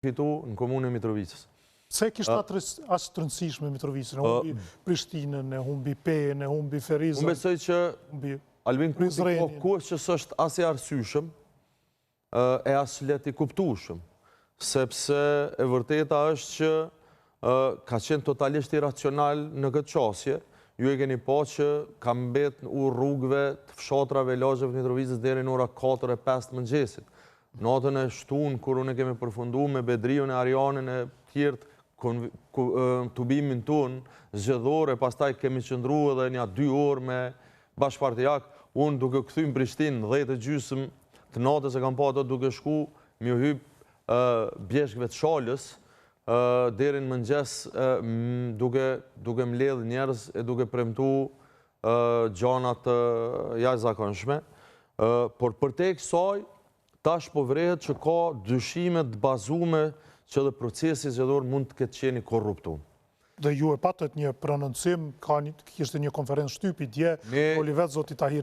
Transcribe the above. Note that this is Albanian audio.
fitu në komunën e Mitrovicës. Se kishtë asë të rëndësishme Mitrovicën, e humbi Prishtinën, e humbi Pejën, e humbi Ferizën. Unë besoj që Albin Kurti ku është që sështë as i arsyeshëm, e as leti kuptueshëm, sepse e vërteta është që ka qenë totalisht iracional në këtë qasje. Ju e keni po që ka mbet u rrugëve të fshatrave lagjeve të Mitrovicës deri në ora 4:05 mëngjesit. Natën e shtunë, kur unë kemi përfundu me Bedriun e Arianin e tjertë, tubimin tonë zgjedhore, pastaj kemi qëndru edhe një 2 orë me bashkëpartijak, unë duke këthym Prishtinë 10:30 të natës e kam pa ato duke shku mi u hyp bjeshkëve të Shalës, deri në mëngjes duke mbledh njerëz e duke premtu gjanat jashtëzakonshme. Por përtej kësaj, tash po vrehet që ka dyshime të bazume që dhe procesi zgjedhor mund të ketë qenë korruptum. Dhe ju e patët një prononcim, kishte një konferencë shtypi dje, Olivet zoti Tahiri